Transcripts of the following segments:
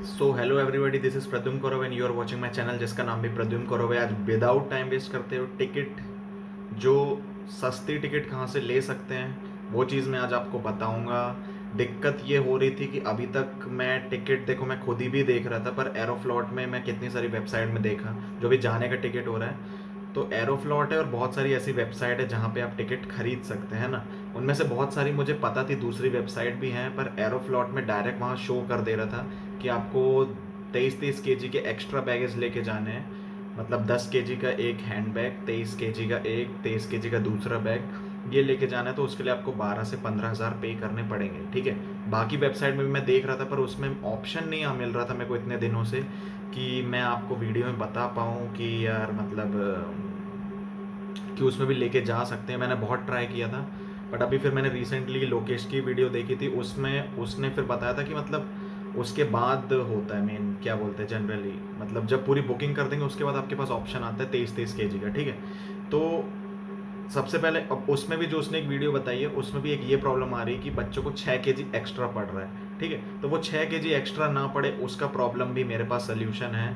So hello everybody, this is Pradyum Kaurav and you are watching my channel जिसका नाम भी प्रद्युम कौरव है। आज विदाउट टाइम वेस्ट करते हो टिकट, जो सस्ती टिकट कहाँ से ले सकते हैं वो चीज़ मैं आज आपको बताऊंगा। दिक्कत ये हो रही थी कि अभी तक मैं टिकट, देखो मैं खुद ही भी देख रहा था, पर एरोफ्लॉट में मैं कितनी सारी वेबसाइट में देखा जो भी जाने का टिकट हो रहा है, तो एरोफ्लॉट है और बहुत सारी ऐसी वेबसाइट है जहाँ पे आप टिकट खरीद सकते हैं ना। उनमें से बहुत सारी मुझे पता थी, दूसरी वेबसाइट भी हैं, पर एरोफ्लॉट में डायरेक्ट वहाँ शो कर दे रहा था कि आपको 23-23 kg के एक्स्ट्रा बैगेज लेके जाने हैं। मतलब 10 kg का एक हैंड बैग, 23 kg का एक, 23 kg का दूसरा बैग, ये लेके जाना है, तो उसके लिए आपको 12 से 15 हज़ार पे करने पड़ेंगे। ठीक है, बाकी वेबसाइट में भी मैं देख रहा था पर उसमें ऑप्शन नहीं मिल रहा था मेरे को इतने दिनों से कि मैं आपको वीडियो में बता पाऊँ कि यार मतलब कि उसमें भी लेके जा सकते हैं। मैंने बहुत ट्राई किया था, बट अभी फिर मैंने रिसेंटली लोकेश की वीडियो देखी थी, उसमें उसने फिर बताया था कि मतलब उसके बाद होता है मेन, क्या बोलते हैं जनरली, मतलब जब पूरी बुकिंग कर देंगे उसके बाद आपके पास ऑप्शन आता है 23-23 kg का। ठीक है, तो सबसे पहले अब उसमें भी जो उसने एक वीडियो बताई है उसमें भी एक ये प्रॉब्लम आ रही है कि बच्चों को 6 kg एक्स्ट्रा पड़ रहा है। ठीक है, तो वो 6 kg एक्स्ट्रा ना पड़े उसका प्रॉब्लम भी मेरे पास सोल्यूशन है,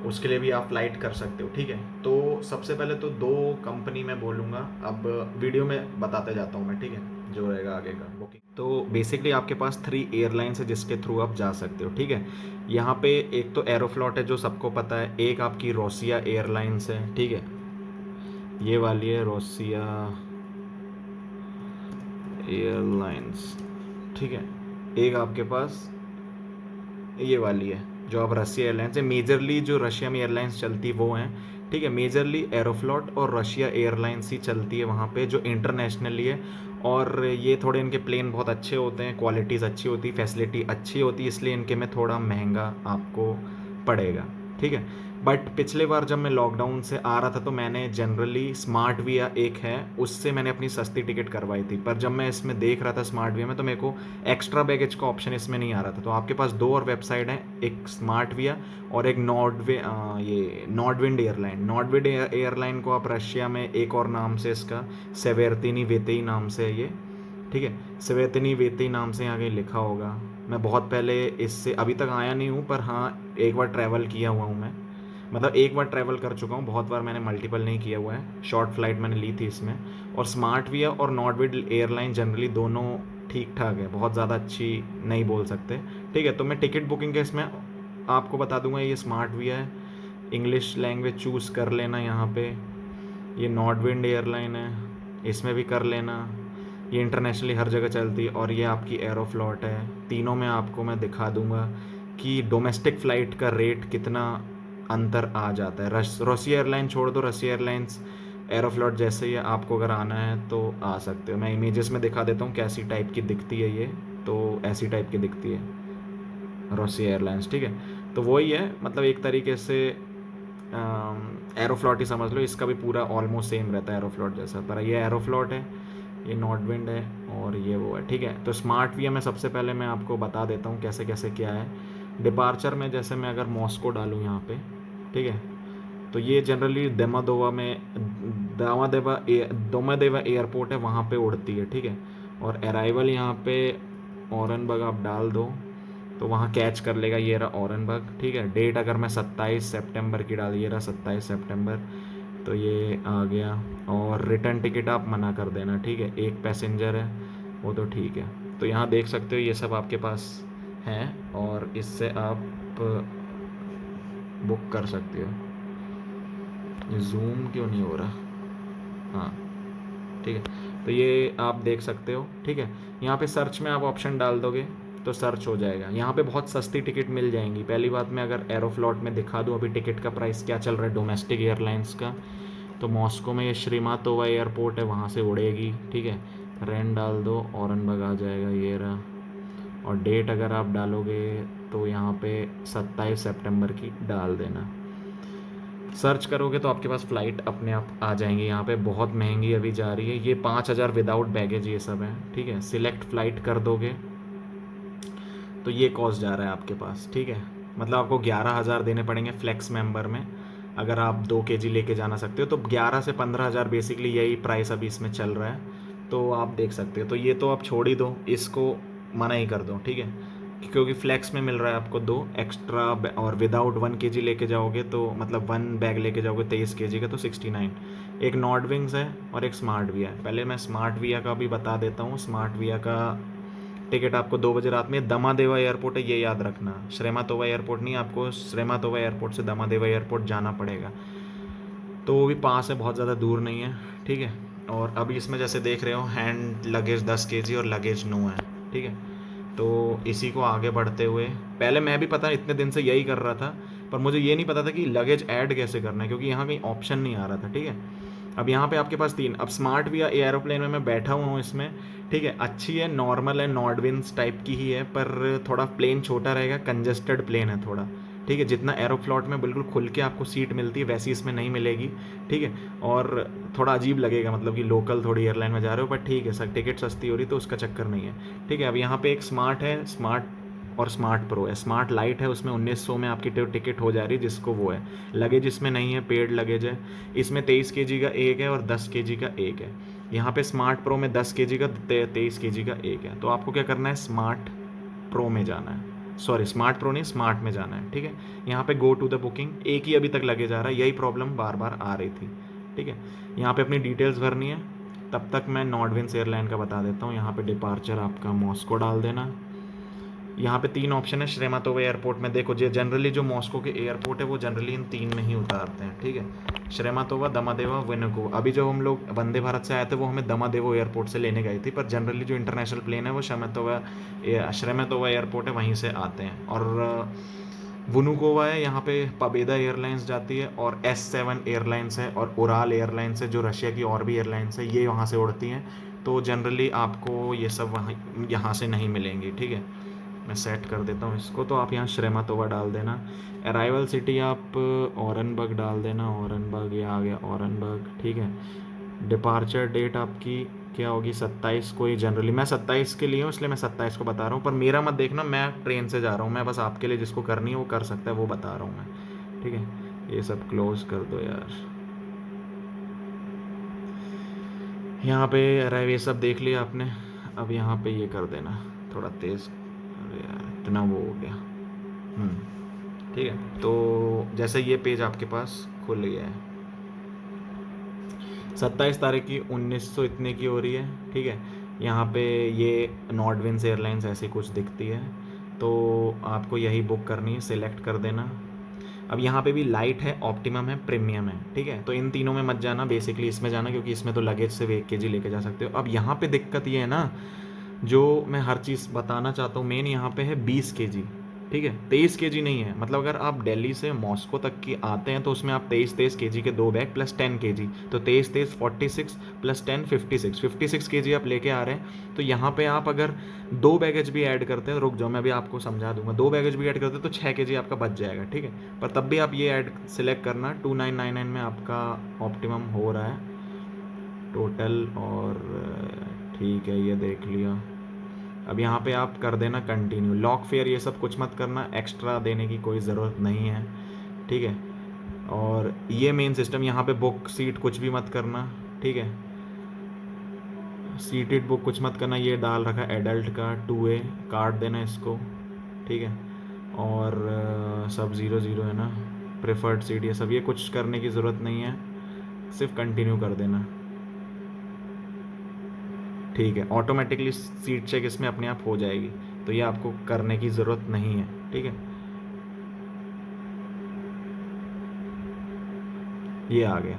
उसके लिए भी आप फ्लाइट कर सकते हो। ठीक है, तो सबसे पहले तो दो कंपनी मैं बोलूँगा, अब वीडियो में बताते जाता हूँ मैं। ठीक है, जो रहेगा आगे का बुकिंग, तो बेसिकली आपके पास 3 एयरलाइंस है जिसके थ्रू आप जा सकते हो। ठीक है, यहाँ पे एक तो एरोफ्लॉट है जो सबको पता है, एक आपकी रोसिया एयरलाइंस है। ठीक है, ये वाली है रोसिया एयरलाइंस। ठीक है, एक आपके पास ये वाली है जो अब रशिया एयरलाइंस है। मेजरली जो रशिया में एयरलाइंस चलती है वो हैं। ठीक है, मेजरली एरोफ्लॉट और रशिया एयरलाइंस ही चलती है वहाँ पे, जो इंटरनेशनली है। और ये थोड़े इनके प्लेन बहुत अच्छे होते हैं, क्वालिटीज़ अच्छी होती है, फैसिलिटी अच्छी होती है, इसलिए इनके में थोड़ा महंगा आपको पड़ेगा। ठीक है, बट पिछले बार जब मैं लॉकडाउन से आ रहा था तो मैंने जनरली स्मार्ट विया एक है उससे मैंने अपनी सस्ती टिकट करवाई थी, पर जब मैं इसमें देख रहा था स्मार्ट विया में तो मेरे को एक्स्ट्रा बैगेज का ऑप्शन इसमें नहीं आ रहा था। तो आपके पास दो और वेबसाइट हैं, एक स्मार्ट विया और एक ये नॉर्डविंड एयरलाइन। नॉर्डविंड एयरलाइन को आप रशिया में एक और नाम से, इसका सेवेर्तिनी वेतेई नाम से है ये। ठीक है, सेवेर्तिनी वेतेई नाम से यहाँ कहीं लिखा होगा। मैं बहुत पहले इससे अभी तक आया नहीं हूँ, पर हाँ एक बार ट्रैवल किया हुआ हूँ मैं, मतलब एक बार ट्रैवल कर चुका हूँ, बहुत बार मैंने मल्टीपल नहीं किया हुआ है। शॉर्ट फ्लाइट मैंने ली थी इसमें। और स्मार्ट विया और नॉर्डविड एयरलाइन जनरली दोनों ठीक ठाक है, बहुत ज़्यादा अच्छी नहीं बोल सकते। ठीक है, तो मैं टिकट बुकिंग के इसमें आपको बता दूंगा। ये स्मार्ट विया है, इंग्लिश लैंग्वेज चूज़ कर लेना यहाँ पे। ये नॉर्डविंड एयरलाइन है, इसमें भी कर लेना। ये इंटरनेशनली हर जगह चलती है। और ये आपकी एरोफ्लॉट है। तीनों में आपको मैं दिखा दूंगा कि डोमेस्टिक फ़्लाइट का रेट कितना अंतर आ जाता है। रशिया एयरलाइन छोड़ दो, रशिया एयरलाइंस एरोफ्लॉट जैसे ही है, आपको अगर आना है तो आ सकते हो। मैं इमेजेस में दिखा देता हूँ कैसी टाइप की दिखती है ये, तो ऐसी टाइप की दिखती है रशिया एयरलाइंस। ठीक है, तो वही है, मतलब एक तरीके से एरोफ्लॉट ही समझ लो, इसका भी पूरा ऑलमोस्ट सेम रहता है एरोफ्लॉट जैसा, पर ये एरोफ्लॉट है, ये नॉर्डविंड है और ये वो है। ठीक है, तो स्मार्ट वी में सबसे पहले मैं आपको बता देता हूँ कैसे कैसे क्या है। डिपार्चर में जैसे मैं अगर मॉस्को डालूँ यहाँ पे, ठीक है, तो ये जनरली दोमोदेवा में, दोमोदेवा एयरपोर्ट है वहाँ पे उड़ती है। ठीक है, और अराइवल यहाँ पे औरनबर्ग आप डाल दो तो वहाँ कैच कर लेगा, ये रहा औरनबर्ग। ठीक है, डेट अगर मैं 27 सितंबर की डाल, ये रहा 27 सितंबर, तो ये आ गया। और रिटर्न टिकट आप मना कर देना। ठीक है, एक पैसेंजर है वो तो ठीक है। तो यहाँ देख सकते हो ये सब आपके पास हैं और इससे आप बुक कर सकते हो। ये जूम क्यों नहीं हो रहा? हाँ, ठीक है, तो ये आप देख सकते हो। ठीक है, यहाँ पे सर्च में आप ऑप्शन डाल दोगे तो सर्च हो जाएगा। यहाँ पे बहुत सस्ती टिकट मिल जाएंगी। पहली बात मैं अगर एरोफ्लॉट में दिखा दूँ अभी टिकट का प्राइस क्या चल रहा है डोमेस्टिक एयरलाइंस का, तो मॉस्को में ये श्रीमातोवा एयरपोर्ट है वहाँ से उड़ेगी। ठीक है, रेन डाल दो, औरनबर्ग आ जाएगा, ये रहा। और डेट अगर आप डालोगे तो यहाँ पे 27 सितंबर की डाल देना। सर्च करोगे तो आपके पास फ़्लाइट अपने आप आ जाएंगी। यहाँ पे बहुत महंगी अभी जा रही है, ये 5,000 विदाउट बैगेज ये सब है। ठीक है, सिलेक्ट फ़्लाइट कर दोगे तो ये कॉस्ट जा रहा है आपके पास। ठीक है, मतलब आपको 11,000 देने पड़ेंगे फ्लेक्स मेंबर में। अगर आप 2 kg लेके जाना सकते हो तो 11 से 15,000 बेसिकली यही प्राइस अभी इसमें चल रहा है। तो आप देख सकते हो, तो ये तो आप छोड़ ही दो, इसको मना ही कर दो। ठीक है, क्योंकि फ्लेक्स में मिल रहा है आपको 2 एक्स्ट्रा, और विदाउट 1 kg लेके जाओगे तो मतलब 1 बैग लेके जाओगे 23 kg का तो 69। एक नॉर्ड विंग्स है और एक स्मार्ट विया है। पहले मैं स्मार्ट विया का भी बता देता हूँ। स्मार्ट विया का टिकट आपको 2 बजे रात में, दमादेवा एयरपोर्ट है ये याद रखना, श्रेमातोवा एयरपोर्ट नहीं, आपको श्रेमातोवा एयरपोर्ट से दमादेवा एयरपोर्ट जाना पड़ेगा। तो वो भी पास है, बहुत ज़्यादा दूर नहीं है, ठीक है। और अभी इसमें जैसे देख रहे हो हैंड लगेज 10 kg और लगेज नो है, ठीक है। तो इसी को आगे बढ़ते हुए, पहले मैं भी पता इतने दिन से यही कर रहा था, पर मुझे ये नहीं पता था कि लगेज ऐड कैसे करना है, क्योंकि यहाँ कहीं ऑप्शन नहीं आ रहा था, ठीक है। अब यहाँ पे आपके पास 3, अब स्मार्ट विया एरोप्लेन में मैं बैठा हुआ हूँ इसमें, ठीक है। अच्छी है, नॉर्मल है, नॉर्डविंस टाइप की ही है, पर थोड़ा प्लेन छोटा रहेगा, कंजेस्टेड प्लेन है थोड़ा, ठीक है। जितना एरोफ्लॉट में बिल्कुल खुल के आपको सीट मिलती है वैसी इसमें नहीं मिलेगी, ठीक है। और थोड़ा अजीब लगेगा, मतलब कि लोकल थोड़ी एयरलाइन में जा रहे हो, पर ठीक है सर, टिकट सस्ती हो रही तो उसका चक्कर नहीं है, ठीक है। अब यहाँ पे एक स्मार्ट है, स्मार्ट और स्मार्ट प्रो है। स्मार्ट लाइट है, उसमें 1900 में आपकी टिकट हो जा रही है, जिसको वो है। लगेज इसमें नहीं है, पेड लगेज है। इसमें 23 kg का एक है और 10 kg का एक है। यहाँ पे स्मार्ट प्रो में 10 kg का 23 kg का एक है। तो आपको क्या करना है, स्मार्ट प्रो में जाना है, सॉरी स्मार्ट प्रो नहीं, स्मार्ट में जाना है, ठीक है। यहाँ पे गो टू द बुकिंग, एक ही अभी तक लगे जा रहा है, यही प्रॉब्लम बार बार आ रही थी, ठीक है। यहाँ पे अपनी डिटेल्स भरनी है। तब तक मैं नॉर्डविंस एयरलाइन का बता देता हूँ। यहाँ पे डिपार्चर आपका मॉस्को डाल देना। यहाँ पे 3 ऑप्शन है श्रेमातोवा एयरपोर्ट में। देखो जो जनरली जो मॉस्को के एयरपोर्ट है वो जनरली इन 3 में ही उतारते हैं, ठीक है। श्रेमातोवा, दमादेवा, विनुको। अभी जो हम लोग वंदे भारत से आए थे वो हमें दमादेवो एयरपोर्ट से लेने गई थी, पर जनरली जो इंटरनेशनल प्लेन है वो श्रेमातोवा एयरपोर्ट है, वहीं से आते हैं। और वुनुकोवा है, यहाँ पे पबेदा एयरलाइंस जाती है, और S7 एयरलाइंस है, और उराल एयरलाइंस है जो रशिया की और भी एयरलाइंस है, ये वहाँ से उड़ती हैं। तो जनरली आपको ये सब वहाँ यहाँ से नहीं मिलेंगी, ठीक है। मैं सेट कर देता हूँ इसको। तो आप यहाँ श्रेमातोवा डाल देना। अराइवल सिटी आप औरनबर्ग डाल देना, औरनबर्ग, ये आ गया औरनबर्ग, ठीक है। डिपार्चर डेट आपकी क्या होगी, 27 को ही जनरली, मैं 27 के लिए हूँ इसलिए मैं 27 को बता रहा हूँ, पर मेरा मत देखना, मैं ट्रेन से जा रहा हूँ, मैं बस आपके लिए जिसको करनी है वो कर सकता है, वो बता रहा हूँ मैं, ठीक है। ये सब क्लोज कर दो यार। यहाँ पे अराइव ये सब देख लिया आपने। अब यहाँ पे ये कर देना थोड़ा तेज़, अरे यार इतना वो हो गया, ठीक है। तो जैसे ये पेज आपके पास खुल गया है, 27 तारीख की 1900 इतने की हो रही है, ठीक है। यहाँ पे ये नॉर्डविंस एयरलाइंस ऐसी कुछ दिखती है, तो आपको यही बुक करनी है, सिलेक्ट कर देना। अब यहाँ पे भी लाइट है, ऑप्टिमम है, प्रीमियम है, ठीक है। तो इन तीनों में मत जाना, बेसिकली इसमें जाना, क्योंकि इसमें तो लगेज से 1 kg लेके जा सकते हो। अब यहाँ पे दिक्कत ये है ना, जो मैं हर चीज़ बताना चाहता हूँ मेन, यहाँ पे है 20 kg, ठीक है, 23 kg नहीं है। मतलब अगर आप दिल्ली से मॉस्को तक की आते हैं तो उसमें आप 23 kg के 2 बैग प्लस 10 kg, तो 23 46 प्लस 10 56 kg आप लेके आ रहे हैं। तो यहाँ पे आप अगर 2 बैगेज भी ऐड करते हैं, रुक जाओ मैं अभी आपको समझा दूंगा, 2 बैगेज भी ऐड करते हैं तो 6 kg आपका बच जाएगा, ठीक है। पर तब भी आप ये ऐड सिलेक्ट करना, 2999 में आपका ऑप्टिमम हो रहा है टोटल, और ठीक है ये देख लिया। अब यहाँ पे आप कर देना कंटिन्यू। लॉक फेयर ये सब कुछ मत करना, एक्स्ट्रा देने की कोई ज़रूरत नहीं है, ठीक है। और ये मेन सिस्टम, यहाँ पे बुक सीट कुछ भी मत करना, ठीक है। सीटेड बुक कुछ मत करना, ये डाल रखा एडल्ट का 2A, काट देना इसको, ठीक है। और सब 00 है ना, प्रेफर्ड सीट, ये सब ये कुछ करने की ज़रूरत नहीं है, सिर्फ कंटिन्यू कर देना, ठीक है। ऑटोमेटिकली सीट चेक इसमें अपने आप हो जाएगी, तो ये आपको करने की ज़रूरत नहीं है, ठीक है। ये आ गया।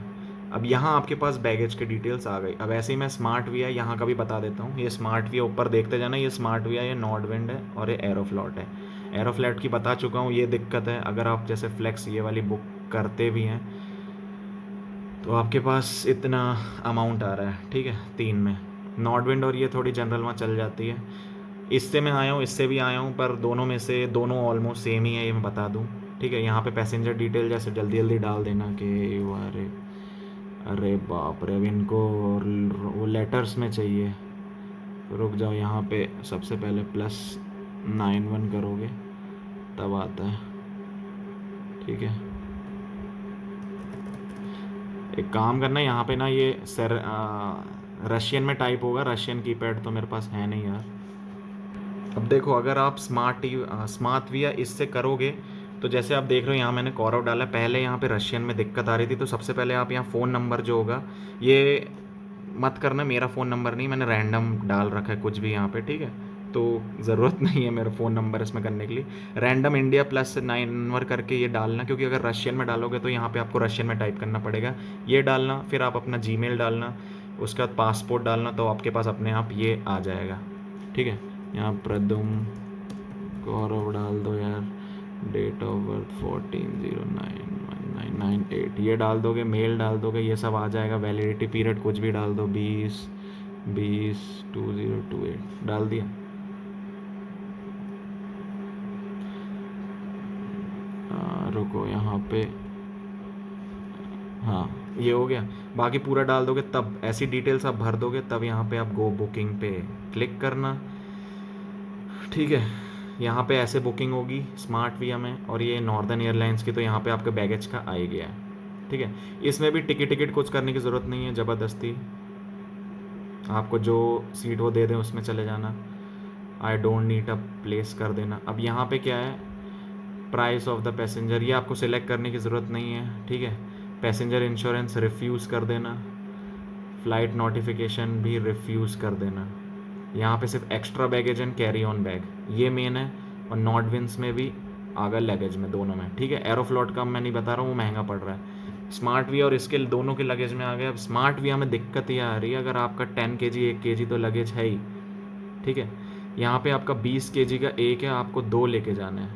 अब यहाँ आपके पास बैगेज के डिटेल्स आ गई। अब ऐसे ही मैं स्मार्ट वी आई यहाँ का भी बता देता हूँ। ये स्मार्ट वी ऊपर देखते जाना, ये स्मार्ट वी आई, ये नॉर्डविंड है और ये एरोफ्लॉट है। एरोफ्लॉट की बता चुका हूँ, ये दिक्कत है अगर आप जैसे फ्लेक्स ये वाली बुक करते भी हैं तो आपके पास इतना अमाउंट आ रहा है, ठीक है, 3 में। नॉर्डविंड और ये थोड़ी जनरल में चल जाती है। इससे मैं आया हूँ, इससे भी आया हूँ, पर दोनों में से दोनों ऑलमोस्ट सेम ही है, ये मैं बता दूँ, ठीक है। यहाँ पे पैसेंजर डिटेल जैसे जल्दी जल्दी डाल देना कि अरे अरे बाप रे, अब इनको वो लेटर्स में चाहिए, तो रुक जाओ। यहाँ पे सबसे पहले +91 करोगे तब आता है, ठीक है। एक काम करना, यहाँ पे ना ये रशियन में टाइप होगा, रशियन कीपैड तो मेरे पास है नहीं यार, अब देखो, अगर आप स्मार्ट वीज़ा इससे करोगे तो जैसे आप देख रहे हो यहाँ मैंने कॉरव डाला, पहले यहाँ पे रशियन में दिक्कत आ रही थी, तो सबसे पहले आप यहाँ फ़ोन नंबर जो होगा, ये मत करना, मेरा फ़ोन नंबर नहीं, मैंने रैंडम डाल रखा है कुछ भी यहाँ पे, ठीक है, तो ज़रूरत नहीं है मेरा फ़ोन नंबर इसमें करने के लिए। रैंडम इंडिया +9 करके ये डालना, क्योंकि अगर रशियन में डालोगे तो यहाँ पे आपको रशियन में टाइप करना पड़ेगा, ये डालना, फिर आप अपना जीमेल डालना, उसके बाद पासपोर्ट डालना, तो आपके पास अपने आप ये आ जाएगा, ठीक है। यहाँ प्रदुम गौरव डाल दो यार, डेट ऑफ बर्थ 14/09/1998, ये डाल दोगे, मेल डाल दोगे, ये सब आ जाएगा। वैलिडिटी पीरियड कुछ भी डाल दो, 20/20/2028 डाल दिया। रुको यहाँ पे, हाँ ये हो गया। बाकी पूरा डाल दोगे, तब ऐसी डिटेल्स आप भर दोगे, तब यहाँ पे आप गो बुकिंग पे क्लिक करना, ठीक है। यहाँ पे ऐसे बुकिंग होगी स्मार्ट वीज़ा में, और ये नॉर्दर्न एयरलाइंस की, तो यहाँ पे आपके बैगेज का आ ही गया है, ठीक है। इसमें भी टिकट कुछ करने की ज़रूरत नहीं है, ज़बरदस्ती आपको जो सीट वो दे दें उसमें चले जाना, I don't need a place कर देना। अब यहाँ पे क्या है, प्राइस ऑफ द पैसेंजर, ये आपको सिलेक्ट करने की ज़रूरत नहीं है, ठीक है। पैसेंजर इंश्योरेंस रिफ्यूज़ कर देना, फ़्लाइट नोटिफिकेशन भी रिफ्यूज़ कर देना। यहाँ पे सिर्फ extra baggage and carry on bag ये मेन है, और नॉर्डविंस में भी आगा लगेज में, दोनों में, ठीक है। एरोफ्लॉट का मैं नहीं बता रहा हूँ, वो महंगा पड़ रहा है। स्मार्ट वी और इसके दोनों के लगेज में आ गया। अब स्मार्ट वी में दिक्कत ये आ रही है, अगर आपका 10 kg 1 kg तो लगेज है ही, ठीक है। यहाँ पे आपका 20 kg का एक है, आपको 2 लेके जाना है,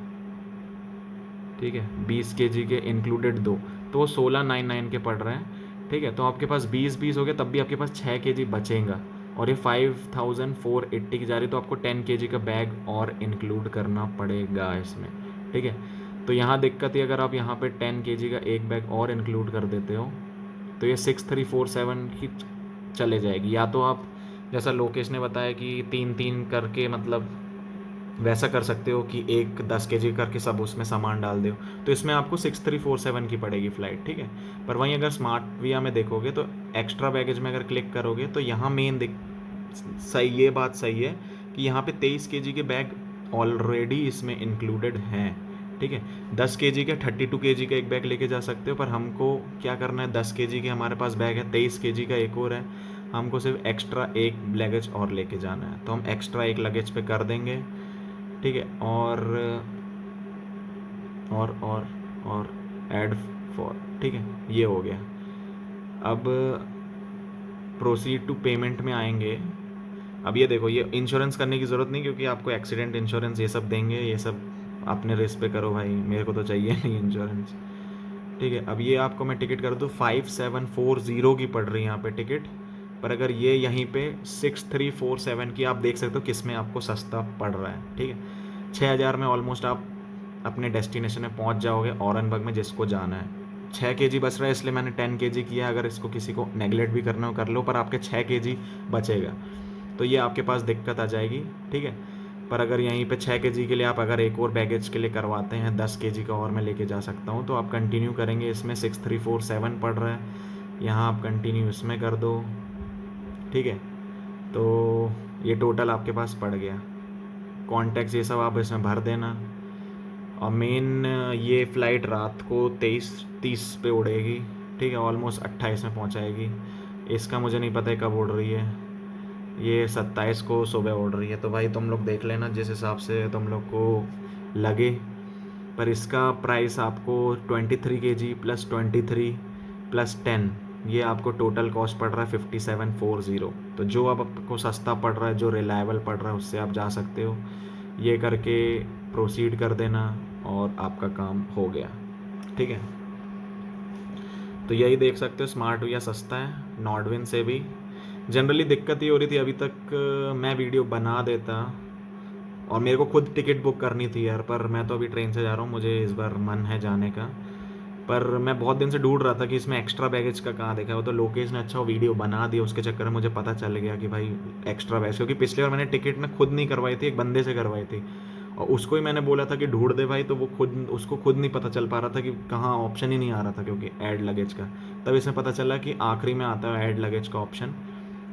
ठीक है। 20 kg के इंक्लूडेड 2, तो 1699 के पड़ रहे हैं, ठीक है। तो आपके पास 20 हो गया, तब भी आपके पास 6 kg बचेगा, और ये 5480 की जा रही, तो आपको 10 kg का बैग और इंक्लूड करना पड़ेगा इसमें, ठीक है। तो यहाँ दिक्कत है, अगर आप यहाँ पे 10 kg का एक बैग और इंक्लूड कर देते हो तो ये 6347 की चले जाएगी। या तो आप जैसा लोकेश ने बताया कि 3-3 करके, मतलब वैसा कर सकते हो कि एक 10 kg करके सब उसमें सामान डाल दो, तो इसमें आपको 6347 की पड़ेगी फ़्लाइट, ठीक है। पर वहीं अगर स्मार्ट वीज़ा में देखोगे तो एक्स्ट्रा बैगेज में अगर क्लिक करोगे तो यहाँ मेन सही, ये बात सही है कि यहाँ पे 23 kg के बैग ऑलरेडी इसमें इंक्लूडेड हैं, ठीक है। 10 kg का 32 kg का एक बैग लेके जा सकते हो, पर हमको क्या करना है, 10 kg के हमारे पास बैग है, 23 kg का एक और है, हमको सिर्फ एक्स्ट्रा एक लगेज और लेके जाना है, तो हम एक्स्ट्रा एक लगेज पे कर देंगे, ठीक है। और ऐड फॉर, ठीक है, ये हो गया। अब प्रोसीड टू पेमेंट में आएंगे। अब ये देखो, ये इंश्योरेंस करने की ज़रूरत नहीं, क्योंकि आपको एक्सीडेंट इंश्योरेंस ये सब देंगे, ये सब अपने रिस्क पे करो भाई, मेरे को तो चाहिए नहीं इंश्योरेंस, ठीक है। अब ये आपको मैं टिकट कर दूँ, 5740 की पड़ रही है यहाँ पे टिकट, पर अगर ये यहीं पे 6347 की, आप देख सकते हो किस में आपको सस्ता पड़ रहा है, ठीक है। 6000 में ऑलमोस्ट आप अपने डेस्टिनेशन में पहुंच जाओगे, औरंगाबाद में जिसको जाना है। 6 kg बच रहा है, इसलिए मैंने 10 kg किया, अगर इसको किसी को नेगलेक्ट भी करना हो कर लो, पर आपके 6 kg बचेगा, तो ये आपके पास दिक्कत आ जाएगी, ठीक है। पर अगर यहीं पे 6 kg के लिए आप अगर एक और बैगेज के लिए करवाते हैं, 10 kg का और मैं लेके जा सकता हूँ, तो आप कंटिन्यू करेंगे, इसमें 6347 पड़ रहा है, यहाँ आप कंटिन्यू इसमें कर दो, ठीक है। तो ये टोटल आपके पास पड़ गया। कॉन्टैक्ट्स ये सब आप इसमें भर देना, और मेन ये फ़्लाइट रात को 23:30 पे उड़ेगी, ठीक है, ऑलमोस्ट 28 में पहुंचाएगी। इसका मुझे नहीं पता है कब उड़ रही है, ये 27 को सुबह उड़ रही है, तो भाई तुम लोग देख लेना जिस हिसाब से तुम लोग को लगे। पर इसका प्राइस आपको 23 kg + 23 + 10, ये आपको टोटल कॉस्ट पड़ रहा है 5740। तो जो अब आपको सस्ता पड़ रहा है, जो रिलायबल पड़ रहा है, उससे आप जा सकते हो। ये करके प्रोसीड कर देना और आपका काम हो गया, ठीक है। तो यही देख सकते हो, स्मार्ट वीज़ा सस्ता है नॉर्डविन से भी। जनरली दिक्कत ये हो रही थी, अभी तक मैं वीडियो बना देता, और मेरे को खुद टिकट बुक करनी थी यार, पर मैं तो अभी ट्रेन से जा रहा हूँ, मुझे इस बार मन है जाने का। पर मैं बहुत दिन से ढूंढ रहा था कि इसमें एक्स्ट्रा बैगेज का कहाँ देखा है, वो तो लोकेश ने अच्छा वीडियो बना दिया, उसके चक्कर में मुझे पता चल गया कि भाई एक्स्ट्रा बैगेज, क्योंकि पिछली बार मैंने टिकट में खुद नहीं करवाई थी, एक बंदे से करवाई थी, और उसको ही मैंने बोला था कि ढूंढ दे भाई, तो वो उसको खुद नहीं पता चल पा रहा था कि कहाँ ऑप्शन ही नहीं आ रहा था, क्योंकि ऐड लगेज का। तब इसमें पता चला कि आखिरी में आता है ऐड लगेज का ऑप्शन,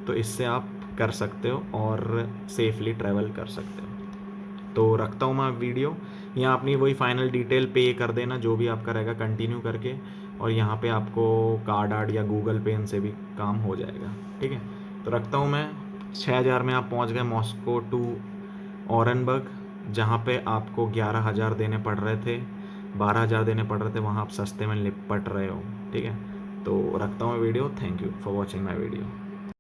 तो इससे आप कर सकते हो और सेफली ट्रैवल कर सकते हो। तो रखता हूँ मैं वीडियो। यहाँ अपनी वही फाइनल डिटेल पे कर देना जो भी आपका रहेगा कंटिन्यू करके, और यहाँ पे आपको कार्ड आर्ड या गूगल पे से भी काम हो जाएगा। ठीक है, तो रखता हूँ मैं। 6,000 में आप पहुँच गए मॉस्को टू औरनबर्ग, जहाँ पे आपको 11,000 देने पड़ रहे थे, 12,000 देने पड़ रहे थे, वहाँ आप सस्ते में निपट रहे हो। ठीक है, तो रखता हूँ video. Thank you for watching my video.